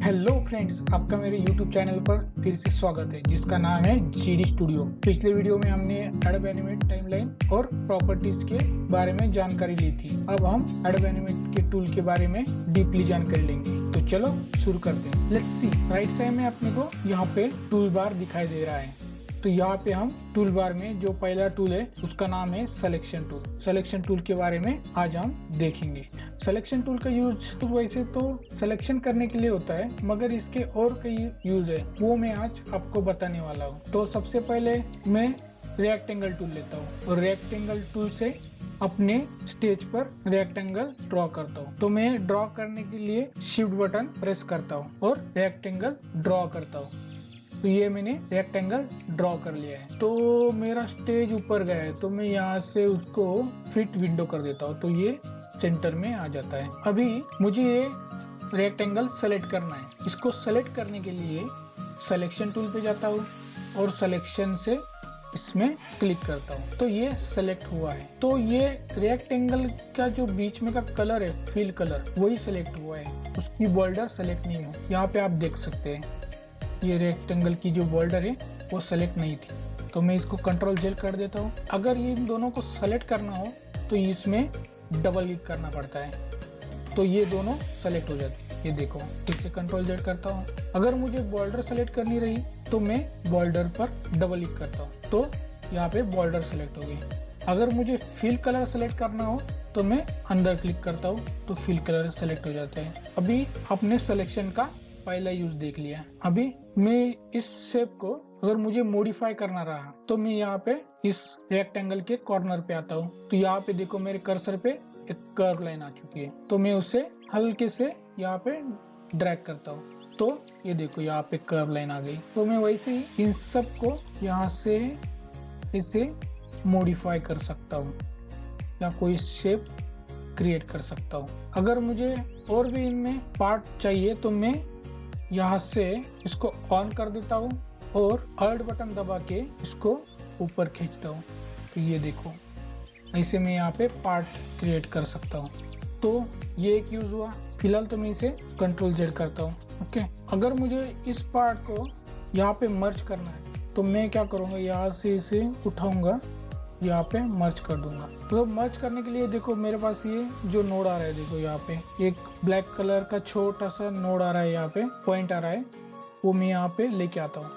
Hello friends, आपका मेरे YouTube channel पर फिर से स्वागत है जिसका नाम है GD स्टूडियो। पिछले वीडियो में हमने एडोब एनिमेट टाइमलाइन और प्रॉपर्टीज के बारे में जानकारी ली थी। अब हम एडोब एनिमेट के टूल के बारे में डीपली जानकारी लेंगे। तो चलो शुरू करते हैं। लेट्स सी, राइट साइड में अपने को यहाँ पे टूल बार दिखाई दे रहा है। तो यहाँ पे हम टूल बार में जो पहला टूल है उसका नाम है सिलेक्शन टूल। सिलेक्शन टूल के बारे में आज हम देखेंगे। सिलेक्शन टूल का यूज तो वैसे तो सिलेक्शन करने के लिए होता है, मगर इसके और कई यूज है, वो मैं आज आपको बताने वाला हूँ। तो सबसे पहले मैं रेक्टेंगल टूल लेता हूँ और रेक्टेंगल टूल से अपने स्टेज पर रेक्टेंगल ड्रॉ करता हूँ। तो मैं ड्रॉ करने के लिए शिफ्ट बटन प्रेस करता हूँ और रेक्टेंगल ड्रॉ करता हूँ। तो ये मैंने रेक्टेंगल ड्रॉ कर लिया है। तो मेरा स्टेज ऊपर गया है, तो मैं यहाँ से उसको फिट विंडो कर देता हूँ, तो ये सेंटर में आ जाता है। अभी मुझे ये रेक्टेंगल सेलेक्ट करना है। इसको सेलेक्ट करने के लिए सिलेक्शन टूल पे जाता हूँ और सिलेक्शन से इसमें क्लिक करता हूँ, तो ये सेलेक्ट हुआ है। तो ये रेक्टेंगल का जो बीच में का कलर है, फिल कलर, वही सिलेक्ट हुआ है, उसकी बॉर्डर सेलेक्ट नहीं है। यहाँ पे आप देख सकते हैं ये रेक्टेंगल की जो बॉर्डर है वो सेलेक्ट नहीं थी। तो मैं इसको कंट्रोल जेल कर देता हूँ। अगर ये इन दोनों को सेलेक्ट करना हो तो इसमें डबल क्लिक करना पड़ता है, तो ये दोनों सेलेक्ट हो जाते हैं। ये देखो, इसे कंट्रोल जेड करता हूँ। अगर मुझे बॉर्डर सेलेक्ट करनी रही तो मैं बॉर्डर पर डबल क्लिक करता हूँ, तो यहाँ पे बॉर्डर सेलेक्ट हो गई। अगर मुझे फिल कलर सेलेक्ट करना हो तो मैं अंदर क्लिक करता हूँ, तो फिल कलर सेलेक्ट हो जाता है। अभी अपने सिलेक्शन का पहला यूज देख लिया। अभी मैं इस शेप को अगर मुझे मॉडिफाई करना रहा तो मैं यहाँ पे इस रेक्टेंगल के कॉर्नर पे आता हूँ। तो यहाँ पे देखो मेरे कर्सर पे एक कर्व लाइन आ चुकी है, तो मैं उसे हल्के से यहाँ पे ड्रैग करता हूँ, तो ये देखो यहाँ पे कर्व लाइन आ गई। तो मैं वैसे ही इन सब को यहाँ से इसे मॉडिफाई कर सकता हूँ या कोई शेप क्रिएट कर सकता हूँ। अगर मुझे और भी इनमें पार्ट चाहिए तो मैं यहाँ से इसको ऑन कर देता हूँ और अल्ट बटन दबा के इसको ऊपर खींचता हूँ। तो ये देखो, ऐसे मैं यहाँ पे पार्ट क्रिएट कर सकता हूँ। तो ये एक यूज हुआ। फिलहाल तो मैं इसे कंट्रोल जेड करता हूँ। ओके, अगर मुझे इस पार्ट को यहाँ पे मर्ज करना है तो मैं क्या करूँगा, यहाँ से इसे उठाऊंगा, यहाँ पे मर्ज कर दूंगा। तो मर्ज करने के लिए देखो मेरे पास ये जो नोड आ रहा है, देखो यहाँ पे एक ब्लैक कलर का छोटा सा नोड आ रहा है, यहाँ पे पॉइंट आ रहा है, वो मैं यहाँ पे लेके आता हूँ।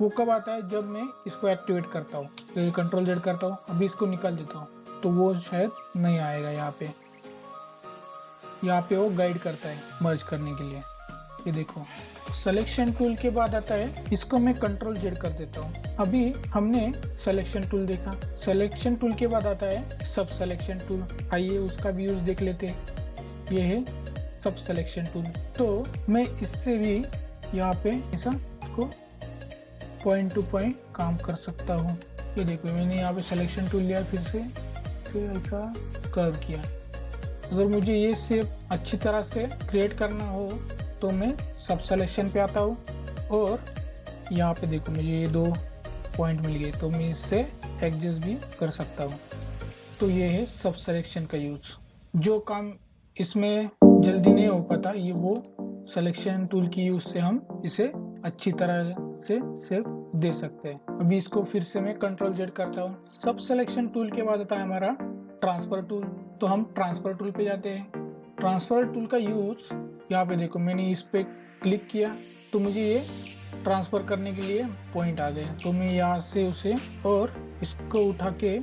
वो कब आता है, जब मैं इसको एक्टिवेट करता हूँ। तो कंट्रोल जेड करता हूँ, अभी इसको निकाल देता हूँ, तो वो शायद नहीं आएगा। यहाँ पे वो गाइड करता है मर्ज करने के लिए। ये देखो, सिलेक्शन टूल के बाद आता है, इसको मैं कंट्रोल जेड कर देता हूँ। अभी हमने सिलेक्शन टूल देखा। सिलेक्शन टूल के बाद आता है सब सिलेक्शन टूल। आइए उसका भी यूज देख लेते हैं। ये है सब सिलेक्शन टूल। तो मैं इससे भी यहाँ पे ऐसा को पॉइंट टू पॉइंट काम कर सकता हूँ। ये देखो, मैंने यहाँ पे सिलेक्शन टूल लिया, फिर ऐसा कर्व किया। अगर मुझे ये शेप अच्छी तरह से क्रिएट करना हो तो मैं सब सिलेक्शन पे आता हूँ और यहाँ पे देखो मुझे ये 2 पॉइंट मिल गए, तो मैं इससे एडजस्ट भी कर सकता हूँ। तो ये है सब सिलेक्शन का यूज। जो काम इसमें जल्दी नहीं हो पाता, ये वो सिलेक्शन टूल की यूज से हम इसे अच्छी तरह से शेप दे सकते हैं। अभी इसको फिर से मैं कंट्रोल जेड करता हूँ। सब सिलेक्शन टूल के बाद आता है हमारा ट्रांसफर टूल। तो हम ट्रांसफर टूल पे जाते हैं। ट्रांसफर टूल का यूज, यहाँ पे देखो मैंने इस पे क्लिक किया तो मुझे ये ट्रांसफर करने के लिए पॉइंट आ गए। तो मैं यहाँ से उसे और इसको उठा के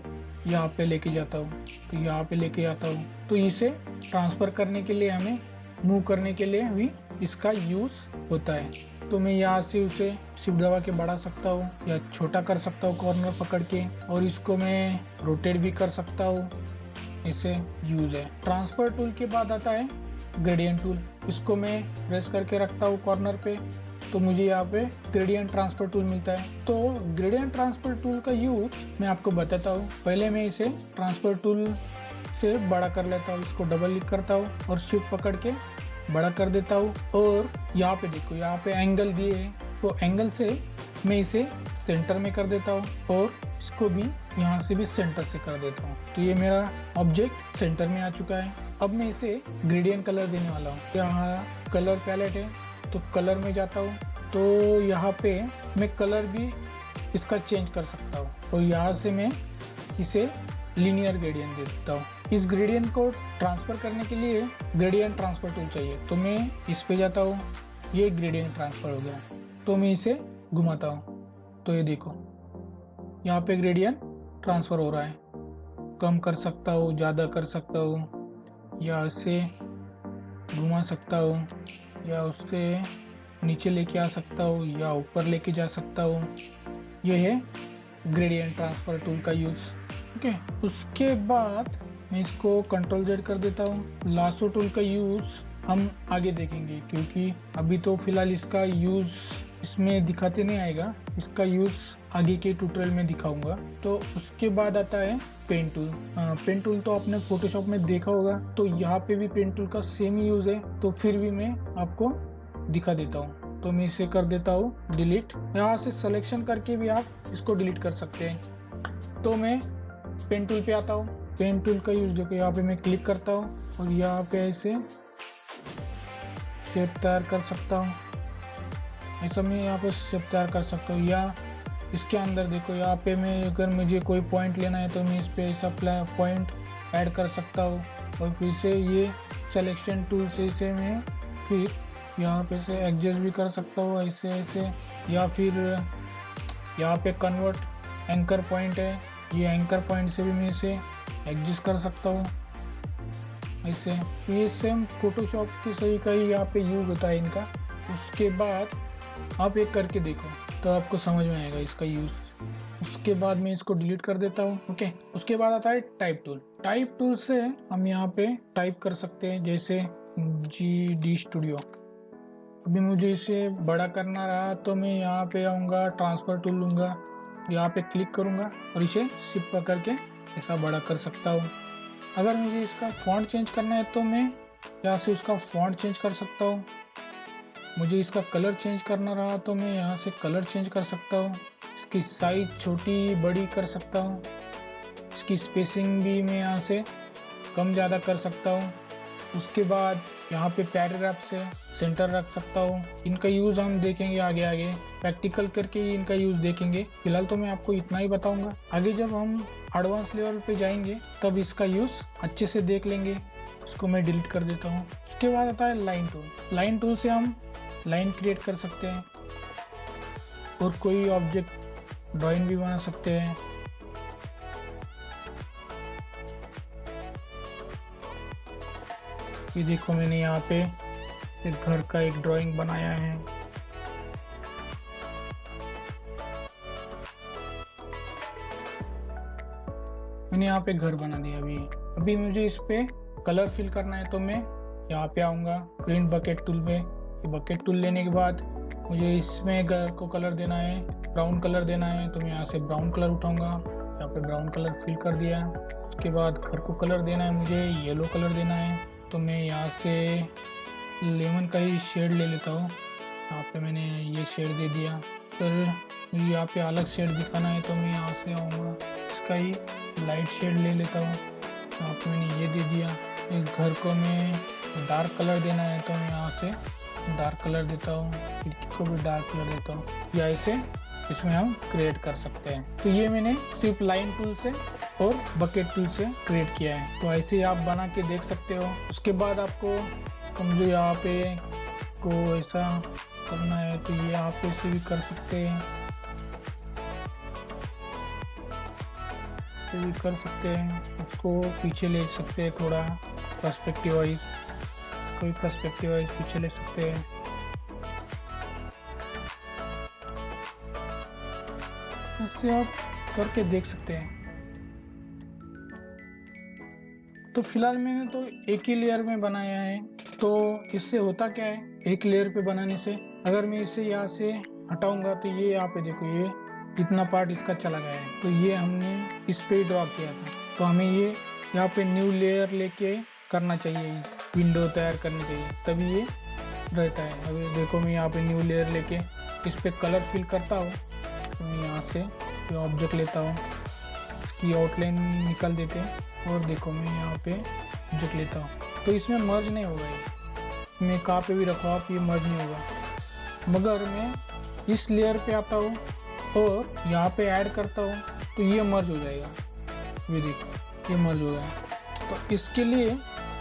यहाँ पे लेके जाता हूँ, तो यहाँ पे लेके आता हूँ। तो इसे ट्रांसफर करने के लिए, हमें मूव करने के लिए भी इसका यूज होता है। तो मैं यहाँ से उसे शिफ्ट दबा के बढ़ा सकता हूँ या छोटा कर सकता हूँ कॉर्नर पकड़ के, और इसको मैं रोटेट भी कर सकता हूँ। इसे यूज है। ट्रांसफर टूल के बाद आता है ग्रेडियंट टूल। इसको मैं प्रेस करके रखता हूँ कॉर्नर पे, तो मुझे यहाँ पे ग्रेडियंट ट्रांसफर टूल मिलता है। तो ग्रेडियंट ट्रांसफर टूल का यूज मैं आपको बताता हूँ। पहले मैं इसे ट्रांसफर टूल से बड़ा कर लेता हूँ, इसको डबल क्लिक करता हूँ और शिफ्ट पकड़ के बड़ा कर देता हूँ। और यहाँ पे देखो, यहाँ पे एंगल दिए है, तो एंगल से मैं इसे सेंटर में कर देता हूँ और इसको भी यहाँ से भी सेंटर से कर देता हूँ। तो ये मेरा ऑब्जेक्ट सेंटर में आ चुका है। अब मैं इसे ग्रेडियंट कलर देने वाला हूँ। यहाँ कलर पैलेट है, तो कलर में जाता हूँ, तो यहाँ पे मैं कलर भी इसका चेंज कर सकता हूँ। और यहाँ से मैं इसे लीनियर ग्रेडियंट दे देता हूँ। इस ग्रेडियंट को ट्रांसफ़र करने के लिए ग्रेडियंट ट्रांसफ़र टूल चाहिए, तो मैं इस पे जाता हूँ। ये ग्रेडियंट ट्रांसफ़र हो गया, तो मैं इसे घुमाता हूँ, तो ये देखो यहाँ पे ग्रेडियंट ट्रांसफ़र हो रहा है। कम कर सकता हूँ, ज़्यादा कर सकता हूँ, या इसे घुमा सकता हूँ, या उससे नीचे लेके आ सकता हूँ, या ऊपर लेके जा सकता हूँ। ये है ग्रेडियंट ट्रांसफ़र टूल का यूज़। ओके, उसके बाद मैं इसको कंट्रोल जेड कर देता हूँ। लासो टूल का यूज़ हम आगे देखेंगे, क्योंकि अभी तो फिलहाल इसका यूज़ इसमें दिखाते नहीं आएगा। इसका यूज़ आगे के ट्यूटोरियल में दिखाऊंगा। तो उसके बाद आता है पेन टूल। पेन टूल तो आपने फोटोशॉप में देखा होगा, तो यहाँ पे भी पेन टूल का सेम ही यूज़ है, तो फिर भी मैं आपको दिखा देता हूँ। तो मैं इसे कर देता हूँ डिलीट। यहाँ से सिलेक्शन करके भी आप इसको डिलीट कर सकते हैं। तो मैं पेन टूल पे आता हूँ। पेन टूल का यूज़ देखो, यहाँ पे मैं क्लिक करता हूँ और यहाँ पे ऐसे शेप तैयार कर सकता हूँ। ऐसा मैं यहाँ पे शेप तैयार कर सकता हूँ, या इसके अंदर देखो यहाँ पे मैं अगर मुझे कोई पॉइंट लेना है तो मैं इस पे ऐसा पॉइंट ऐड कर सकता हूँ। और फिर से ये सिलेक्शन टूल से इसे मैं फिर यहाँ पे से एडजस्ट भी कर सकता हूँ ऐसे ऐसे, या फिर यहाँ पे कन्वर्ट एंकर पॉइंट है, ये एंकर पॉइंट से भी मैं इसे एडजस्ट कर सकता हूँ ऐसे। ये सेम फोटोशॉप के सही का ही यहाँ पे यूज होता है इनका। उसके बाद आप एक करके देखो तो आपको समझ में आएगा इसका यूज। उसके बाद मैं इसको डिलीट कर देता हूँ। ओके, उसके बाद आता है टाइप टूल। टाइप टूल से हम यहाँ पे टाइप कर सकते हैं, जैसे GD स्टूडियो। अभी मुझे इसे बड़ा करना रहा तो मैं यहाँ पे आऊँगा, ट्रांसफर टूल लूँगा, यहाँ पे क्लिक करूँगा और इसे शिफ्ट पकड़ के ऐसा बड़ा कर सकता हूँ। अगर मुझे इसका फॉन्ट चेंज करना है तो मैं यहाँ से उसका फॉन्ट चेंज कर सकता हूँ। मुझे इसका कलर चेंज करना रहा तो मैं यहाँ से कलर चेंज कर सकता हूँ। इसकी साइज छोटी बड़ी कर सकता हूँ। इसकी स्पेसिंग भी मैं यहाँ से कम ज़्यादा कर सकता हूँ। उसके बाद यहाँ पे पैराग्राफ से सेंटर रख सकता हूँ। इनका यूज़ हम देखेंगे आगे आगे, प्रैक्टिकल करके ही इनका यूज़ देखेंगे। फिलहाल तो मैं आपको इतना ही बताऊंगा। आगे जब हम एडवांस लेवल पे जाएंगे तब इसका यूज़ अच्छे से देख लेंगे। इसको मैं डिलीट कर देता हूँ। उसके बाद आता है लाइन टूल। लाइन टूल से हम लाइन क्रिएट कर सकते हैं और कोई ऑब्जेक्ट ड्राइंग भी बना सकते हैं। ये देखो मैंने यहाँ पे एक घर का एक ड्राइंग बनाया है। मैंने यहाँ पे घर बना दिया। अभी मुझे इस पे कलर फिल करना है तो मैं यहाँ पे आऊँगा प्रिंट बकेट टूल पे। बकेट टूल लेने के बाद मुझे इसमें घर को कलर देना है, ब्राउन कलर देना है, तो मैं यहाँ से ब्राउन कलर उठाऊँगा। यहाँ पे ब्राउन कलर फिल कर दिया। उसके बाद घर को कलर देना है, मुझे येलो कलर देना है, तो मैं यहाँ से लेमन का ही शेड ले लेता हूँ। यहाँ पे मैंने ये शेड दे दिया। फिर मुझे यहाँ पे अलग शेड दिखाना है तो मैं यहाँ से आऊँगा, इसका ही लाइट शेड ले लेता हूँ। यहाँ पे मैंने ये दे दिया। इस घर को मैं डार्क कलर देना है तो मैं यहाँ से डार्क कलर देता हूँ। खिड़की को भी डार्क कलर देता हूँ, या इसे इसमें हम क्रिएट कर सकते हैं। तो ये मैंने सिर्फ लाइन टूल से और बकेट टूल से क्रिएट किया है। तो ऐसे आप बना के देख सकते हो। उसके बाद आपको समझो यहाँ पे को ऐसा करना है तो ये आप ऐसे भी कर सकते हैं, ऐसे भी कर सकते हैं। उसको पीछे ले सकते हैं थोड़ा पर्सपेक्टिव वाइज, कोई पर्सपेक्टिव वाइज पीछे ले सकते हैं। इससे आप करके देख सकते हैं। तो फिलहाल मैंने तो एक ही लेयर में बनाया है। तो इससे होता क्या है, एक लेयर पे बनाने से अगर मैं इसे यहाँ से हटाऊंगा तो ये यहाँ पे देखो ये इतना पार्ट इसका चला गया है। तो ये हमने इस पे ड्रॉ किया था, तो हमें ये यहाँ पे न्यू लेयर लेके करना चाहिए, विंडो तैयार करनी चाहिए, तभी ये रहता है। अभी देखो मैं यहाँ पे न्यू लेयर लेके इस पे कलर फिल करता हूँ। तो मैं यहाँ से ये ऑब्जेक्ट लेता हूँ, ये आउटलाइन निकाल देते हैं, और देखो मैं यहाँ पे ऑब्जेक्ट लेता हूँ। तो इसमें मर्ज नहीं होगा, ये मैं कहाँ पे भी रखो आप, ये मर्ज नहीं होगा। मगर मैं इस लेयर पे आता हूँ और यहाँ पे ऐड करता हूँ तो ये मर्ज हो जाएगा। ये देखो ये मर्ज हो गया। तो इसके लिए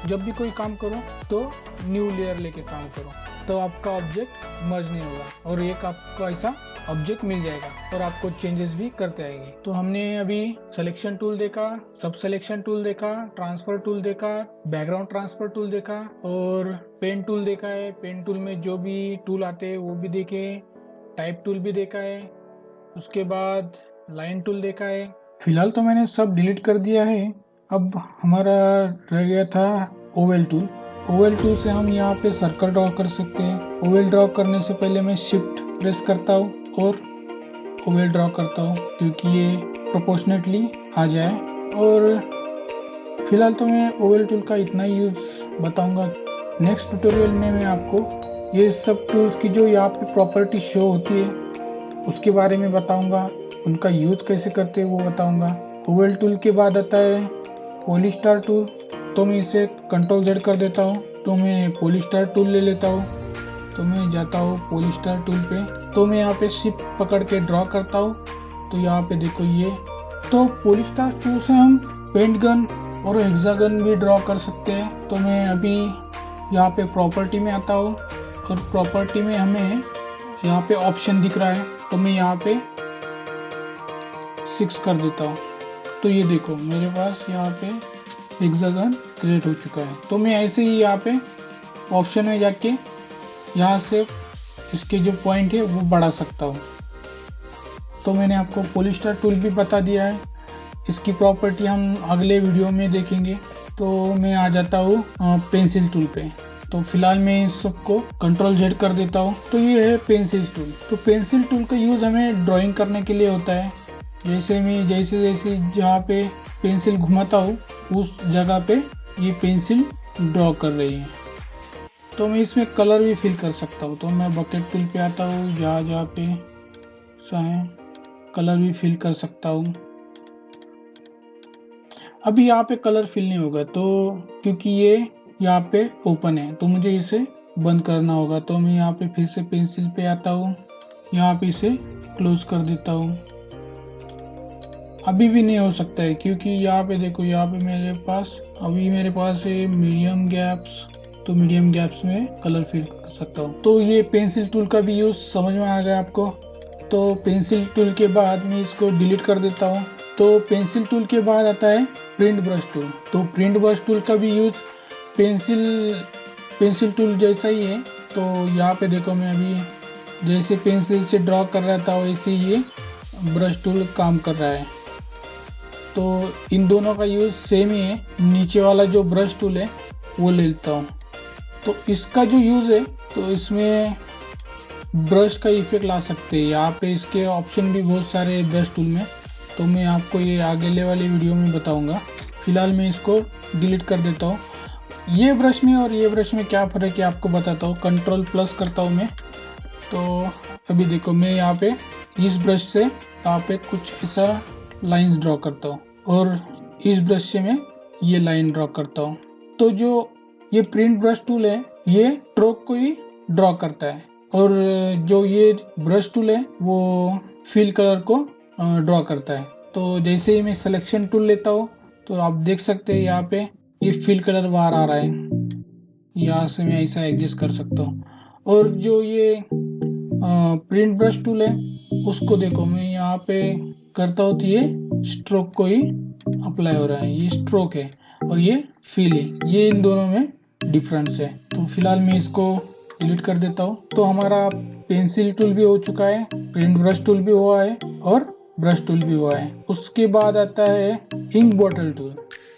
जब भी कोई काम करो तो न्यू लेयर लेके काम करो, तो आपका ऑब्जेक्ट मर्ज नहीं होगा और एक आपको ऐसा ऑब्जेक्ट मिल जाएगा और आपको चेंजेस भी करते आएंगे। तो हमने अभी सिलेक्शन टूल देखा, सब सिलेक्शन टूल देखा, ट्रांसफर टूल देखा, बैकग्राउंड ट्रांसफर टूल देखा और पेन टूल देखा है। पेन टूल में जो भी टूल आते हैं वो भी देखे, टाइप टूल भी देखा है, उसके बाद लाइन टूल देखा है। फिलहाल तो मैंने सब डिलीट कर दिया है। अब हमारा रह गया था ओवल टूल। ओवल टूल से हम यहाँ पे सर्कल ड्रॉ कर सकते हैं। ओवल ड्रॉ करने से पहले मैं शिफ्ट प्रेस करता हूँ और ओवल ड्रॉ करता हूँ क्योंकि ये प्रोपोर्शनेटली आ जाए। और फिलहाल तो मैं ओवल टूल का इतना ही यूज़ बताऊँगा। नेक्स्ट ट्यूटोरियल में मैं आपको ये सब टूल्स की जो यहाँ पे प्रॉपर्टी शो होती है उसके बारे में बताऊँगा, उनका यूज़ कैसे करते हैं वो बताऊँगा। ओवल टूल के बाद आता है पॉलीस्टार टूल। तो मैं इसे Ctrl Z कर देता हूँ तो मैं पॉलीस्टार टूल ले लेता हूँ। तो मैं जाता हूँ पॉलीस्टार टूल पे, तो मैं यहाँ पे शिफ्ट पकड़ के ड्रॉ करता हूँ। तो यहाँ पे देखो ये, तो पॉलीस्टार टूल से हम पेंट गन और हेक्सागन भी ड्रॉ कर सकते हैं। तो मैं अभी यहाँ पे प्रॉपर्टी में आता हूँ और प्रॉपर्टी में हमें यहाँ पे ऑप्शन दिख रहा है, तो मैं यहाँ पे 6 कर देता हूँ। तो ये देखो मेरे पास यहाँ पे हेक्सागन क्रिएट हो चुका है। तो मैं ऐसे ही यहाँ पे ऑप्शन में जाके यहाँ से इसके जो पॉइंट है वो बढ़ा सकता हूँ। तो मैंने आपको पॉलीस्टार टूल भी बता दिया है, इसकी प्रॉपर्टी हम अगले वीडियो में देखेंगे। तो मैं आ जाता हूँ पेंसिल टूल पे। तो फिलहाल मैं इस सबको Ctrl Z कर देता हूँ। तो ये है पेंसिल टूल। तो पेंसिल टूल का यूज़ हमें ड्राइंग करने के लिए होता है। जैसे मैं जैसे जहाँ पे पेंसिल घुमाता हूँ उस जगह पे ये पेंसिल ड्रॉ कर रही है। तो मैं इसमें कलर भी फिल कर सकता हूँ। तो मैं बकेट टूल पे आता हूँ, जहाँ पे चाहे कलर भी फिल कर सकता हूँ। अभी यहाँ पे कलर फिल नहीं होगा तो क्योंकि ये यहाँ पे ओपन है, तो मुझे इसे बंद करना होगा। तो मैं यहाँ पे फिर से पेंसिल पे आता हूँ, यहाँ पे इसे क्लोज कर देता हूँ। अभी भी नहीं हो सकता है क्योंकि यहाँ पे देखो, यहाँ पे मेरे पास है मीडियम गैप्स। तो मीडियम गैप्स में कलर फिल कर सकता हूँ। तो ये पेंसिल टूल का भी यूज़ समझ में आ गया आपको। तो पेंसिल टूल के बाद मैं इसको डिलीट कर देता हूँ। तो पेंसिल टूल के बाद आता है प्रिंट ब्रश टूल। तो प्रिंट ब्रश टूल का भी यूज़ पेंसिल टूल जैसा ही है। तो यहाँ पे देखो, मैं अभी जैसे पेंसिल से ड्रॉ कर रहा था वैसे ये ब्रश टूल काम कर रहा है। तो इन दोनों का यूज़ सेम ही है। नीचे वाला जो ब्रश टूल है वो ले लेता हूँ। तो इसका जो यूज़ है, तो इसमें ब्रश का इफेक्ट ला सकते हैं। यहाँ पे इसके ऑप्शन भी बहुत सारे ब्रश टूल में, तो मैं आपको ये आगे वाले वीडियो में बताऊंगा। फिलहाल मैं इसको डिलीट कर देता हूँ। ये ब्रश में और ये ब्रश में क्या फ़र्क है आपको बताता हूँ। Ctrl+ करता हूँ मैं। तो अभी देखो, मैं यहाँ पे इस ब्रश से यहाँ पे कुछ ऐसा लाइंस ड्रॉ करता हूँ और इस ब्रश से मैं ये लाइन ड्रॉ करता हूँ। तो जो ये प्रिंट ब्रश टूल है ये स्ट्रोक को ही ड्रॉ करता है और जो ये ब्रश टूल है वो फिल कलर को ड्रॉ करता है। तो जैसे ही मैं सिलेक्शन टूल लेता हूँ तो आप देख सकते हैं यहाँ पे ये फिल कलर बाहर आ रहा है। यहाँ से मैं ऐसा एडजस्ट कर सकता हूँ। और जो ये प्रिंट ब्रश टूल है उसको देखो, मैं यहाँ पे करता हूँ तो ये स्ट्रोक को ही अप्लाई हो रहा है। ये स्ट्रोक है और ये फिल है, ये इन दोनों में डिफरेंस है। तो फिलहाल मैं इसको डिलीट कर देता हूँ। तो हमारा पेंसिल टूल भी हो चुका है, प्रिंट ब्रश टूल भी हुआ है और ब्रश टूल भी हुआ है। उसके बाद आता है इंक बॉटल टूल।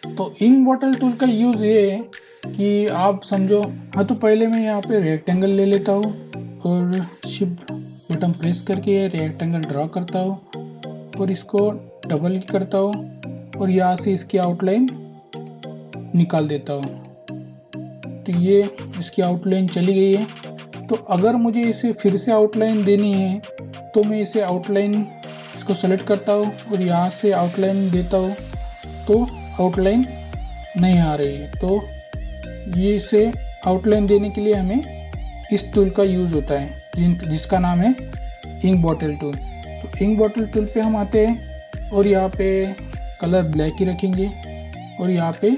तो इंक बॉटल टूल का यूज़ ये है कि आप समझो, हाँ, तो पहले मैं यहाँ पे रेक्टेंगल ले लेता हूँ और शिफ्ट बटन प्रेस करके रेक्टेंगल ड्रॉ करता हूँ और इसको डबल करता हूँ और यहाँ से इसकी आउटलाइन निकाल देता हूँ। तो ये इसकी आउटलाइन चली गई है। तो अगर मुझे इसे फिर से आउटलाइन देनी है तो मैं इसे आउटलाइन इसको सेलेक्ट करता हूँ और यहाँ से आउटलाइन देता हूँ तो आउटलाइन नहीं आ रही है। तो ये इसे आउटलाइन देने के लिए हमें इस टूल का यूज़ होता है। जिसका नाम है इंक बॉटल टूल। तो इंक बॉटल टूल पे हम आते हैं और यहाँ पे कलर ब्लैक ही रखेंगे और यहाँ पे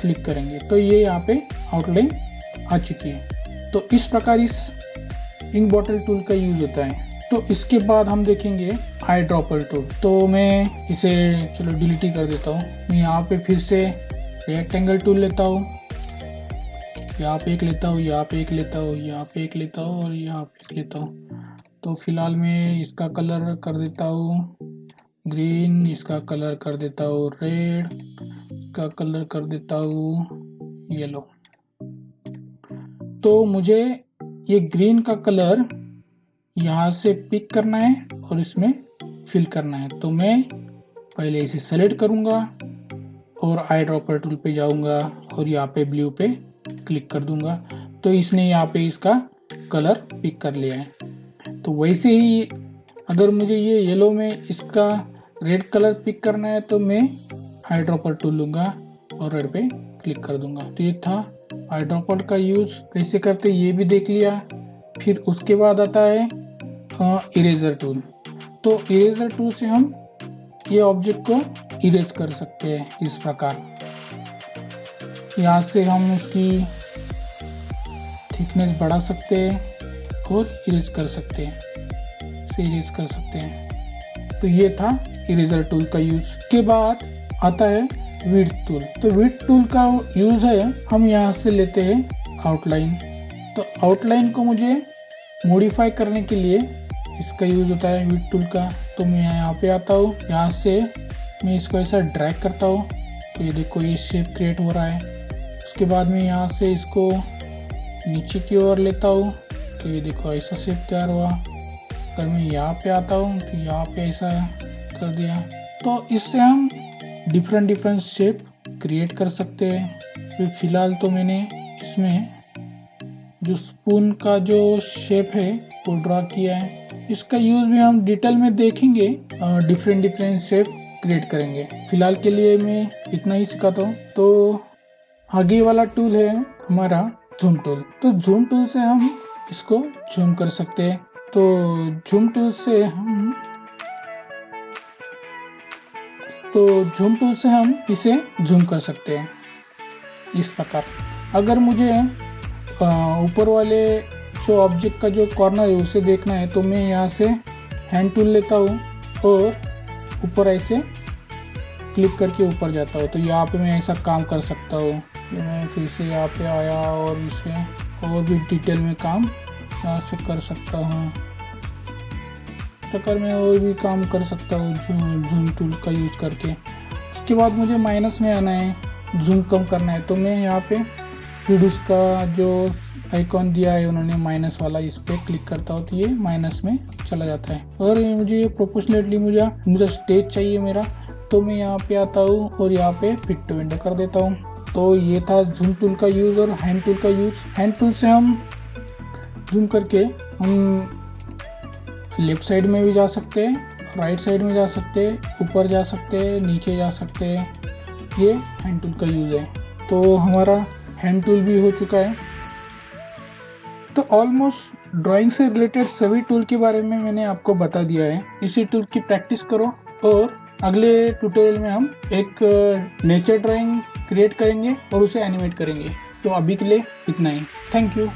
क्लिक करेंगे तो ये यहाँ पे आउटलाइन आ चुकी है। तो इस प्रकार इस इंक बॉटल टूल का यूज होता है। तो इसके बाद हम देखेंगे आई ड्रॉपर टूल। तो मैं इसे चलो डिलीट ही कर देता हूँ। मैं यहाँ पे फिर से रेक्टेंगल टूल लेता हूँ, यहाँ पे एक लेता हूँ, यहाँ पे एक लेता हूँ, यहाँ पे एक लेता हूँ और यहाँ पे एक लेता हूँ। तो फिलहाल मैं इसका कलर कर देता हूँ ग्रीन, इसका कलर कर देता हूँ रेड, इसका कलर कर देता हूँ येलो। तो मुझे ये ग्रीन का कलर यहाँ से पिक करना है और इसमें फिल करना है। तो मैं पहले इसे सेलेक्ट करूँगा और आई ड्रॉपर टूल पे जाऊँगा और यहाँ पे ब्लू पे क्लिक कर दूंगा। तो इसने यहाँ पे इसका कलर पिक कर लिया है। तो वैसे ही अगर मुझे ये येलो में इसका रेड कलर पिक करना है तो मैं आई ड्रॉपर टूल लूँगा और रेड पे क्लिक कर दूंगा। तो ये था आई ड्रॉपर का यूज़ कैसे करते ये भी देख लिया। फिर उसके बाद आता है इरेजर टूल। तो इरेजर टूल से हम ये ऑब्जेक्ट को इरेज कर सकते हैं इस प्रकार। यहाँ से हम उसकी थिकनेस बढ़ा सकते हैं और इरेज कर सकते हैं, इसे इरेज कर सकते हैं। तो ये था इरेजर टूल का यूज। के बाद आता है विड्थ टूल। तो विड्थ टूल का यूज है हम यहाँ से लेते हैं आउटलाइन। तो आउटलाइन को मुझे मॉडिफाई करने के लिए इसका यूज होता है विड्थ टूल का। तो मैं यहाँ पे आता हूँ, यहाँ से मैं इसको ऐसा ड्रैग करता हूँ तो ये देखो ये शेप क्रिएट हो रहा है। उसके बाद मैं यहाँ से इसको नीचे की ओर लेता हूँ तो ये देखो ऐसा शेप तैयार हुआ। अगर मैं यहाँ पे आता हूँ तो यहाँ पे ऐसा कर दिया। तो इससे हम डिफरेंट शेप क्रिएट कर सकते हैं। तो फिलहाल तो मैंने इसमें जो स्पून का जो शेप है वो ड्रा किया है। इसका यूज भी हम डिटेल में देखेंगे, डिफरेंट शेप क्रिएट करेंगे। फिलहाल के लिए मैं इतना ही सिखाता हूँ। तो आगे वाला टूल है हमारा जूम टूल। तो जूम टूल से हम इसको जूम कर सकते हैं। तो जूम टूल से हम इसे जूम कर सकते हैं इस प्रकार। अगर मुझे ऊपर वाले जो ऑब्जेक्ट का जो कॉर्नर है उसे देखना है तो मैं यहाँ से हैंड टूल लेता हूँ और ऊपर ऐसे क्लिक करके ऊपर जाता हूँ। तो यहाँ पे मैं ऐसा काम कर सकता हूँ। मैं फिर से यहाँ पे आया और इसमें और भी डिटेल में काम यहाँ से कर सकता हूँ। प्रकार में और भी काम कर सकता हूँ जूम टूल का यूज करके। उसके बाद मुझे माइनस में आना है, जूम कम करना है। तो मैं यहाँ पे रिड्यूस का जो आइकॉन दिया है उन्होंने माइनस वाला, इस पे क्लिक करता हूँ तो ये माइनस में चला जाता है। और मुझे प्रोपोर्शनेटली मुझे स्टेज चाहिए मेरा, तो मैं यहाँ पे आता हूँ और यहाँ पे फिट टू विंडो कर देता हूँ। तो ये था जूम टूल का यूज और हैंड टूल का यूज। हैंड टूल से हम जूम करके हम लेफ्ट साइड में भी जा सकते हैं, राइट साइड में जा सकते हैं, ऊपर जा सकते हैं, नीचे जा सकते हैं। ये हैंड टूल का यूज है। तो हमारा हैंड टूल भी हो चुका है। तो ऑलमोस्ट ड्राइंग से रिलेटेड सभी टूल के बारे में मैंने आपको बता दिया है। इसी टूल की प्रैक्टिस करो और अगले ट्यूटोरियल में हम एक नेचर ड्राइंग क्रिएट करेंगे और उसे एनिमेट करेंगे। तो अभी के लिए इतना ही। Thank you.